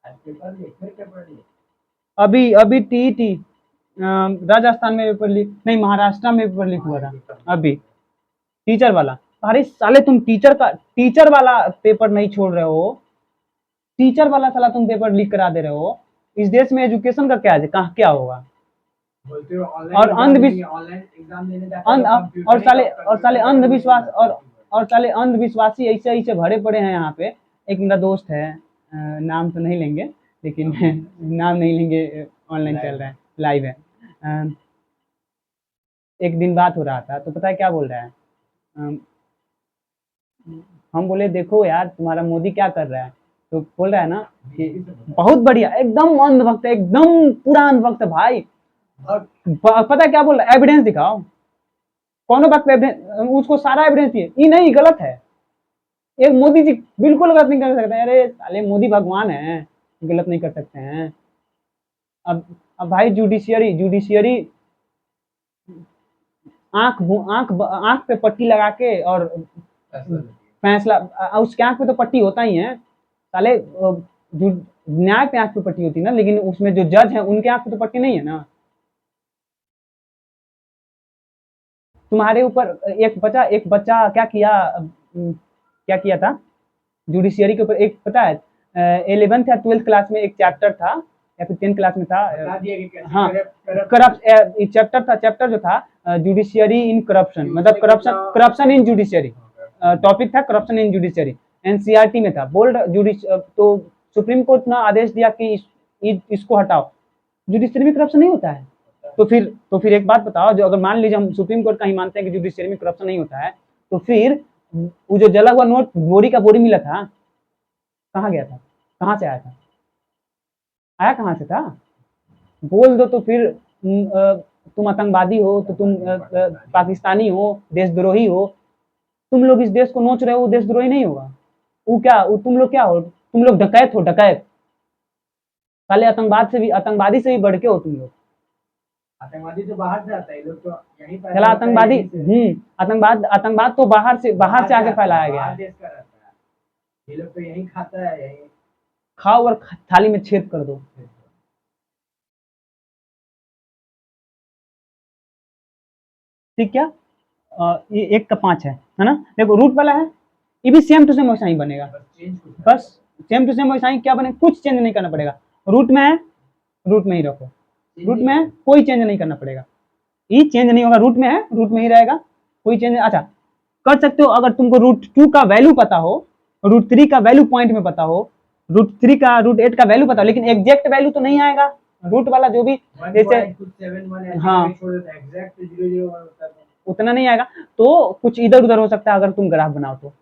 आज पेपर लिए, फिर पेपर लिए। अभी अभी टीईटी राजस्थान में पेपर लीक, नहीं महाराष्ट्र में पेपर लीक हुआ हाँ, था ये पेपर अभी, लीक टीचर वाला। अरे साले तुम टीचर वाला पेपर नहीं छोड़ रहे हो, टीचर वाला साला तुम पेपर लीक करा दे रहे हो। इस देश में एजुकेशन का क्या है, कहाँ क्या होगा? बोलते हो और ऑनलाइन एग्जाम देने जाता है तो और कंप्यूटर ही साले कंप्यूटर का यूज नहीं अंधविश्वास करता है। और साले अंधविश्वासी ऐसे ऐसे भरे पड़े हैं यहाँ पे। एक मेरा दोस्त है, नाम तो नहीं लेंगे, लेकिन नाम नहीं लेंगे, ऑनलाइन चल रहा है, लाइव है। अ, एक दिन बात हो रहा था तो पता है क्या बोल रहा है? अम, हम बोले देखो यार तुम्हारा मोदी क्या कर रहा है, तो बोल रहा है ना कि बहुत बढ़िया, एकदम अंधभक्त है, एकदम पूरा अंधभक्त है भाई। और पता है क्या बोल रहा है? एविडेंस दिखाओ। कौन बात पे एविडेंस? उसको सारा एविडेंस चाहिए, ये नहीं गलत है। एक मोदी जी बिल्कुल गलत नहीं कर सकते। अरे साले मोदी भगवान है, गलत नहीं कर सकते हैं। अब भाई जुडिशियरी जुडिशियरी आंख आंख आंख पे पट्टी लगा के और फैसला, उसके आंख पे तो पट्टी होता ही है साले। न्याय पे आंख पे पट्टी होती है ना, लेकिन उसमें जो जज है उनके आंख पे तो पट्टी नहीं है ना। तुम्हारे ऊपर एक बच्चा क्या किया था जुडिशियरी के ऊपर? एक पता है 11th या 12th क्लास में एक चैप्टर था, या फिर 10th क्लास में था। बता दिया कि कैसे हाँ, करप्ट चैप्टर जो था जुडिशियरी इन करप्शन, मतलब करप्शन इन जुडिशियरी। टॉपिक था करप्शन इन जुडिशियरी, एनसीईआरटी में था। बोल्ड तो सुप्रीम कोर्ट ने आदेश दिया कि इसको हटाओ। जुडिशियरी में करप्शन नहीं होता है। तो फिर एक बात बताओ, जो अगर मान लीजिए हम सुप्रीम कोर्ट का ही मानते हैं कि जुडिशियरी में करप्शन नहीं होता है, तो फिर वो जो जला हुआ नोट बोरी का बोरी मिला था, कहाँ गया था? कहाँ से आया था? आया कहाँ से था? बोल दो तो फिर तुम आतंकवादी हो, तो तुम पाकिस्तानी हो, देशद्रोही हो। तुम लोग इस देश को नोच रहे हो, देशद्रोही नहीं होगा वो? क्या तुम लोग क्या हो? तुम लोग डकैत हो, डकैत। साले आतंकवादी से भी बढ़ के हो तुम लोग। आतंकवादी तो बाहर से आता है, ये लोग तो यहीं पैदा चला होता है आतंकवादी, यहीं से। आतंकवाद तो बाहर से आके फैलाया गया बाहर है। देश का रहता है, ये लोग तो यहीं खाता है, यहीं। खाओ और थाली में छेद कर दो। ठीक क्या? ये 1 का 5 है ना? देखो रूट वाला है, ये भी सेम टू सेम वैसा ही बनेगा। बस चेंज कुछ है। बस सेम टू सेम वैसा ही क्या बने, कुछ चेंज नहीं करना पड़ेगा। रूट में है, रूट में ही रखो, रूट में है, कोई चेंज नहीं करना पड़ेगा, ये चेंज नहीं होगा, रूट में है, रूट में ही रहेगा, कोई चेंज। अच्छा कर सकते हो अगर तुमको रूट 2 का वैल्यू पता हो, रूट 3 का वैल्यू पॉइंट में पता हो, रूट 3 का रूट 8 का वैल्यू पता हो, लेकिन एग्जैक्ट वैल्यू तो नहीं आएगा रूट वाला जो भी, जैसे हाँ उतना नहीं आएगा, तो कुछ इधर उधर हो सकता है अगर तुम ग्राफ बनाओ तो,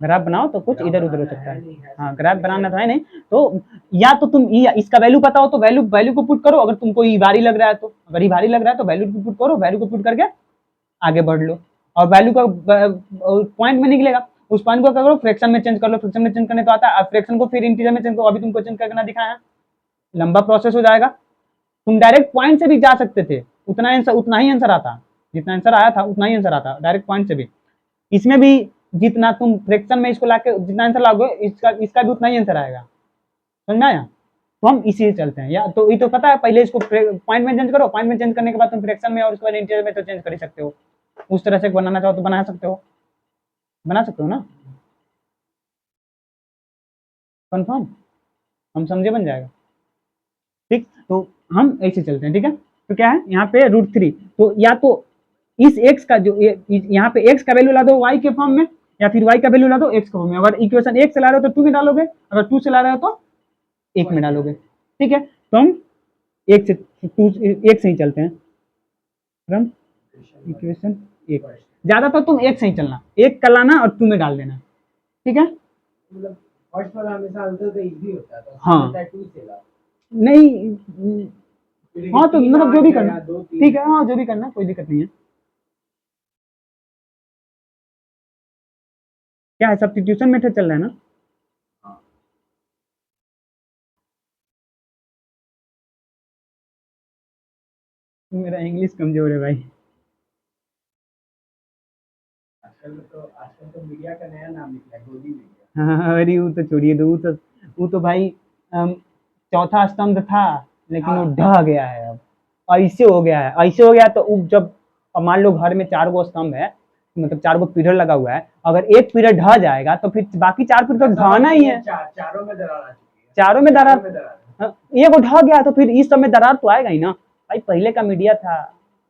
ग्राफ बनाओ तो कुछ इधर उधर हो सकता है। हाँ ग्राफ बनाना तो है नहीं, तो या तो तुम इसका वैल्यू पता हो तो वैल्यू वैल्यू को पुट करो, अगर तुमको ये भारी लग रहा है तो, अगर ये भारी लग रहा है तो वैल्यू को पुट करो, वैल्यू को पुट करके आगे बढ़ लो, और वैल्यू का पॉइंट में निकलेगा, उस पॉइंट को क्या करो फ्रैक्शन में चेंज कर लो, फ्रैक्शन में चेंज करने तो आता है, फ्रैक्शन को फिर इंटीजर में चेंज करो, अभी तुमको चेंज करके ना दिखाया, लंबा प्रोसेस हो जाएगा। तुम डायरेक्ट पॉइंट से भी जा सकते थे, उतना आंसर उतना ही आंसर आता, जितना आंसर आया था उतना ही आंसर आता डायरेक्ट पॉइंट से भी। इसमें भी जितना तुम फ्रैक्शन में इसको लाके जितना आंसर लाओगे, इसका भी उतना ही आंसर आएगा, समझ में आया। तो हम इसी से चलते हैं, या तो ये तो पता है, पहले इसको पॉइंट में चेंज करो, पॉइंट में चेंज करने के बाद तुम फ्रैक्शन में और उसके बाद इंटीजर में तो चेंज कर ही सकते हो, उस तरह से बनाना चाहो तो बना सकते हो, बना सकते हो ना, कंफर्म, हम समझे, बन जाएगा। ठीक, तो हम ऐसे चलते हैं, ठीक है। तो क्या है यहाँ पे √3, तो या तो इस x का जो यहाँ पे x का वैल्यू ला दो y के फॉर्म में, या फिर y का वैल्यू ला दो x के फॉर्म में, अगर इक्वेशन 1 से ला रहे हो तो 2 में डालोगे, अगर 2 से ला रहे हो तो 1 में डालोगे, ठीक है। तो हम 1 से 2 1 से ही चलते हैं, फ्रॉम इक्वेशन 1, ज्यादातर तुम 1 से ही चलना, 1 का लाना और 2 में डाल देना, ठीक है। मतलब फर्स्ट वाला हमेशा आंसर तो इजी होता है, तो हाँ। 2 से ला नहीं, हाँ तो मतलब जो भी करना, ठीक है, हाँ जो भी करना कोई दिक्कत नहीं है। क्या है, सब्स्टिट्यूशन मेथड चल रहा है ना। मेरा इंग्लिश कमजोर है भाई। आजकल तो मीडिया का नया नाम निकला है, गोदी मीडिया। हाँ अरे वो तो छोड़िए, तो वो तो भाई चौथा स्तंभ था, लेकिन वो ढह गया है अब, ऐसे हो गया है, ऐसे हो गया तो जब अब मान लो घर में 4 गो स्तंभ है, मतलब 4 गो पीरियड लगा हुआ है, अगर एक पीरियड ढह जाएगा तो फिर बाकी 4 पीरियड तो ढहना ही है, चारों में दरार आ चुकी है, चारों में दरार, हाँ, ये वो ढह गया तो फिर इस सब में दरार तो आएगा ही ना भाई। पहले का मीडिया था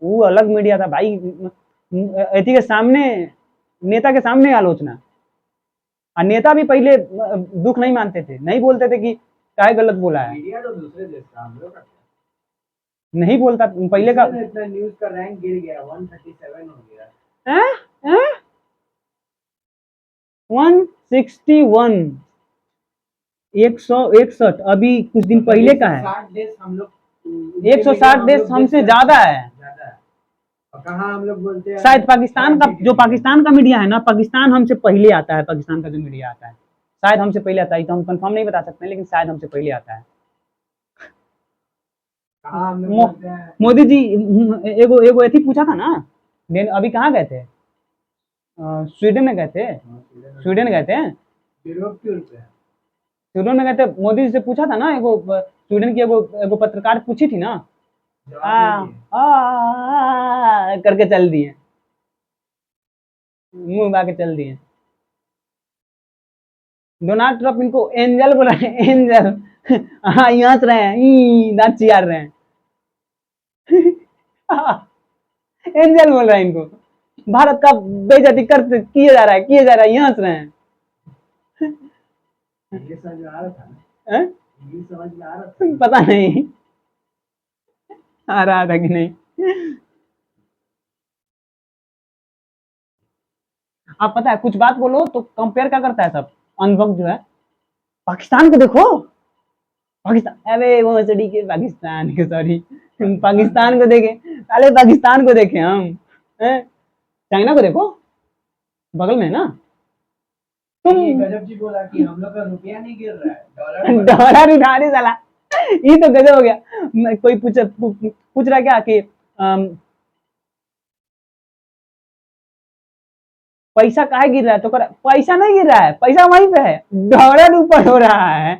वो अलग मीडिया था भाई, अथी के सामने, नेता के सामने आलोचना, और नेता भी पहले दुख नहीं मानते थे, नहीं बोलते थे कि क्या गलत बोला है, मीडिया तो दूसरे देश का, हम लोग का नहीं बोलता पहले का। इतना न्यूज का रैंक गिर गया, 137 हो गया, 161, 161 अभी कुछ दिन पहले का है, 160 देश हम लोग, 160 देश हमसे ज्यादा है। और कहाँ हम लोग बोलते हैं, शायद पाकिस्तान का, जो पाकिस्तान का मीडिया है ना, पाकिस्तान हमसे पहले आता है, पाकिस्तान का जो मीडिया आता है शायद हमसे पहले आता है, तो हम कंफर्म नहीं बता सकते, लेकिन शायद हमसे पहले आता है। मोदी जी एगो एगो एथी पूछा था ना, अभी कहाँ गए थे, स्वीडन में गए थे, स्वीडन गए थे, स्वीडन में गए थे, मोदी जी से पूछा था ना, एगो स्वीडन की एगो एगो पत्रकार पूछी थी ना, करके चल दिए, मुंह बा के चल दिए। डोनाल्ड ट्रंप इनको एंजल बोला है, एंजल, हाँ हंस रहे हैं, दांत चियार रहे हैं, एंजल बोल रहा है इनको, भारत का बेइज्जती करते किया जा रहा है, किया जा रहा है, हंस रहे हैं। समझ में आ रहा था, इंग्लिश समझ में आ रहा था, पता नहीं आ रहा था कि नहीं। आप पता है कुछ बात बोलो तो कंपेयर क्या करता है सब, अनुभव जो है, पाकिस्तान को देखो, पाकिस्तान, अरे वो सड़ी के पाकिस्तान के, सॉरी पाकिस्तान को देखे, अरे पाकिस्तान को देखे हम, चाइना को देखो, बगल में है ना। तुम गजब जी बोला कि हम लोग का रुपया नहीं गिर रहा है, डॉलर उठा रही साला, ये तो गजब हो गया। कोई पूछ रहा क्या कि पैसा काहे गिर रहा है, तो कर पैसा नहीं गिर रहा है, पैसा वहीं पे है, डॉलर ऊपर हो रहा है।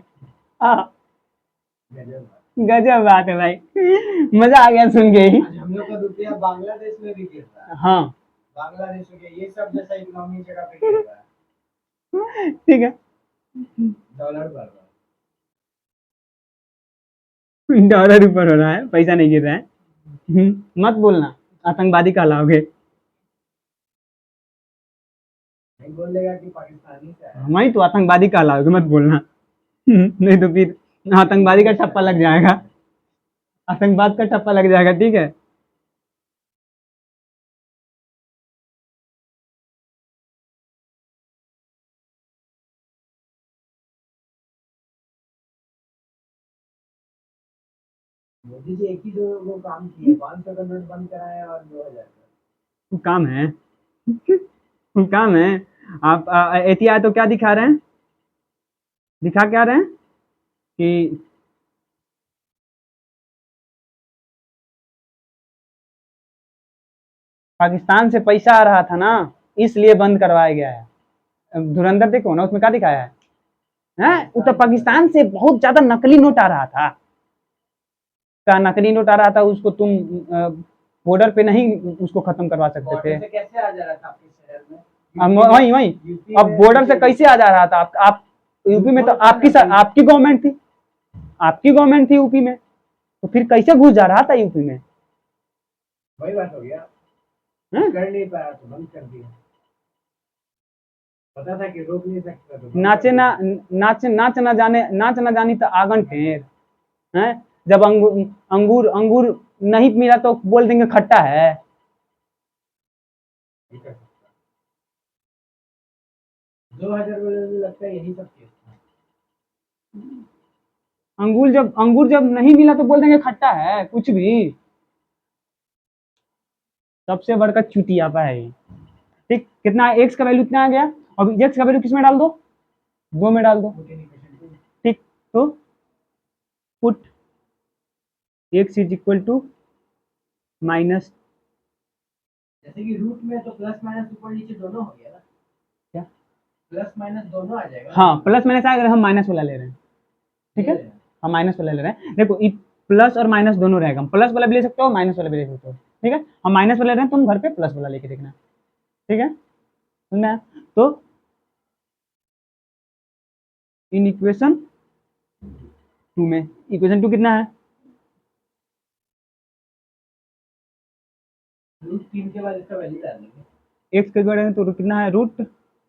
गजब बात है भाई, मजा आ गया सुन के ही। हम लोग का रुपया बांग्लादेश में भी गिर रहा है, हाँ बांग्लादेश हो गया, ये सब जैसा इकोनॉमी जगह पे गिर रहा है, ठीक है। डॉलर बढ़ रहा डॉलर ऊपर हो रहा है, पैसा नहीं गिर रहा है। मत बोलना, आतंकवादी कहलाओगे। नहीं बोलेगा कि पाकिस्तानी से है। वही तो आतंकवादी कहलाओगे, मत बोलना। नहीं तो फिर आतंकवादी का ठप्पा लग जाएगा, आतंकवाद का ठप्पा लग जाएगा, ठीक है। मोदी जी एक ही जो वो काम किए, 500 का नोट बंद कराया और 2000 का। वो काम है, वो काम है। आप एहतियात तो क्या दिखा रहे हैं, दिखा क्या रहे हैं कि पाकिस्तान से पैसा आ रहा था ना, इसलिए बंद करवाया गया है। धुरंधर देखो ना, उसमें क्या दिखाया है, हैं? वो तो पाकिस्तान से बहुत ज्यादा नकली नोट आ रहा था, का नकली नोट आ रहा था, उसको तुम बॉर्डर पे नहीं उसको खत्म करवा सकते बॉर्डर थे। से कैसे आ जा रहा था आपके शहर में? वही वही, यूपी अब में बॉर्डर से कैसे आ जा रहा था? आप यूपी में तो आपकी गवर्नमेंट थी, आपकी गवर्नमेंट थी यूपी में, तो फिर कैसे घुस जा रहा था यूपी में? वही बात हो गया, हैं? कर नहीं पाया तो बंद कर दिया। पता था कि रोक नहीं सकता तो बंद नाचे कर ना दिया। नाच ना जानी तो आंगन टेढ़, हैं? जब अंगूर अंगूर नहीं मिला तो बोल देंगे खट्टा है। नहीं कर सकता। 2000 में लगता है यही सब केस था। अंगूर जब नहीं मिला तो बोल देंगे खट्टा है, कुछ भी। सबसे बड़का चुतियापा है ये। ठीक, कितना एक्स का वैल्यू कितना आ गया? अब एक्स का वैल्यू किस में डाल दो? 2 में डाल दो। ठीक, तो put X is equal to minus, जैसे कि रूट में तो प्लस माइनस ऊपर नीचे दोनों हो गया ना, क्या? प्लस माइनस दोनों आ जाएगा। हाँ, प्लस माइनस आएगा, हम माइनस वाला ले रहे हैं, ठीक है। हम माइनस वाला ले रहे हैं, देखो प्लस और माइनस दोनों रहेगा, हम प्लस वाला भी ले सकते हो, माइनस वाला भी ले सकते हो, ठीक है। हम माइनस वाला ले रहे हैं, तुम घर पे प्लस वाला लेके देखना, ठीक है। सुनना है? तो इन इक्वेशन 2 में, इक्वेशन 2 कितना है? रूट 3 के बाद इसका वैल्यू डाल देंगे। एक्स के जोड़ेंगे तो कितना है? Root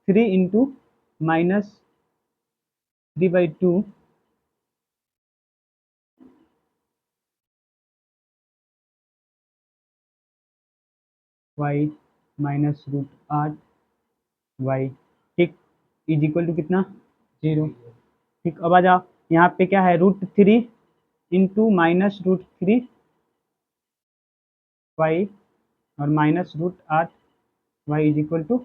3 into minus 3/2 Y minus root 8 Y, ठीक, इज इक्वल टू कितना? 0। ठीक, अब आ जाओ, यहाँ पे क्या है? Root 3 into minus root 3 Y और minus root 8 Y is equal to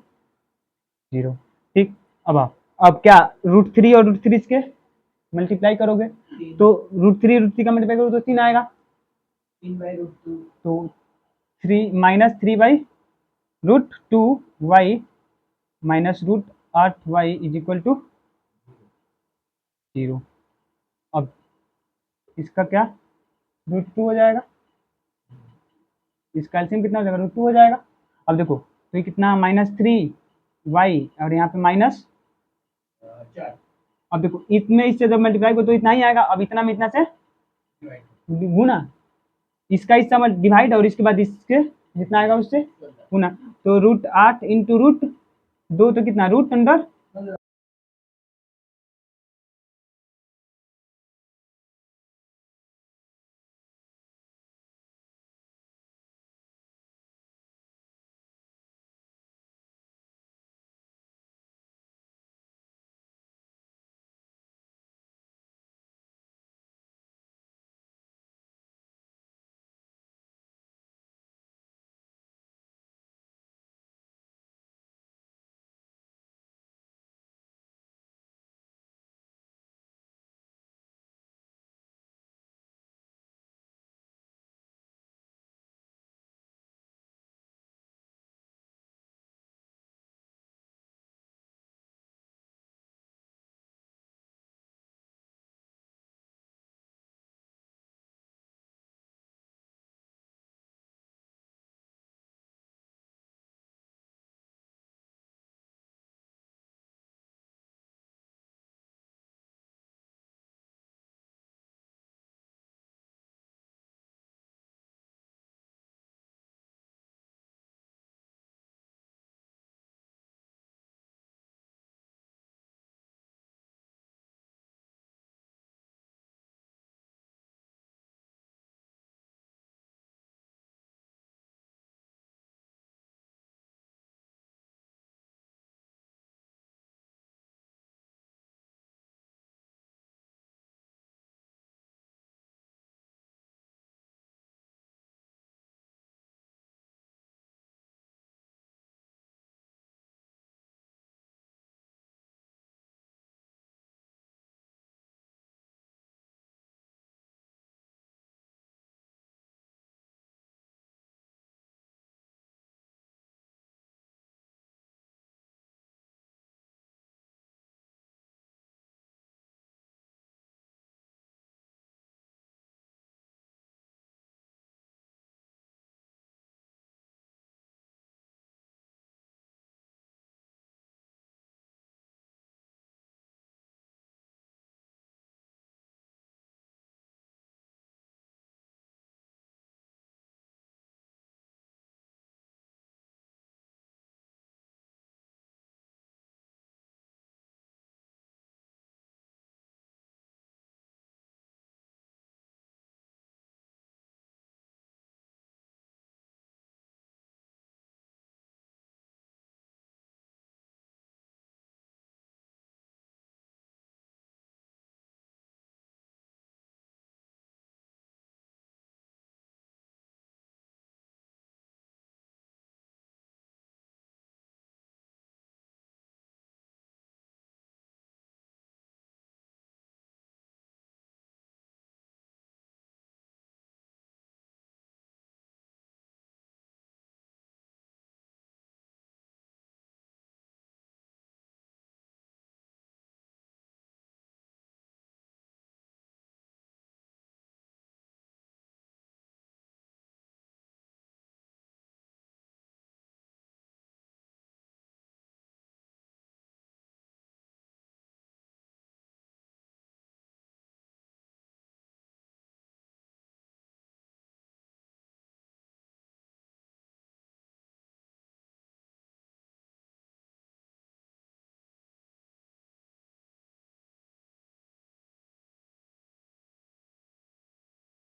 0। ठीक, अब आओ, अब क्या रूट 3 और रूट 3 के मल्टीप्लाई करोगे तो रूट 3 का मल्टीप्लाई करोगे तो 3 आएगा, 3/√2। तो 3 minus 3/√2 Y minus root 8 Y is equal to 0। अब इसका क्या √2 हो जाएगा, इसका एलसीएम कितना हो जाएगा? √2 हो जाएगा। अब देखो तो ये कितना, -3 वाई और यहाँ पे माइनस 4 अब देखो इतने इससे जब मल्टीप्लाई करो तो इतना ही आएगा, अब इतना में इतना से गुना, इसका हिस्सा डिवाइड और इसके बाद इसके जितना आएगा उससे गुना, तो √8 इंटू √2 तो कितना? √√2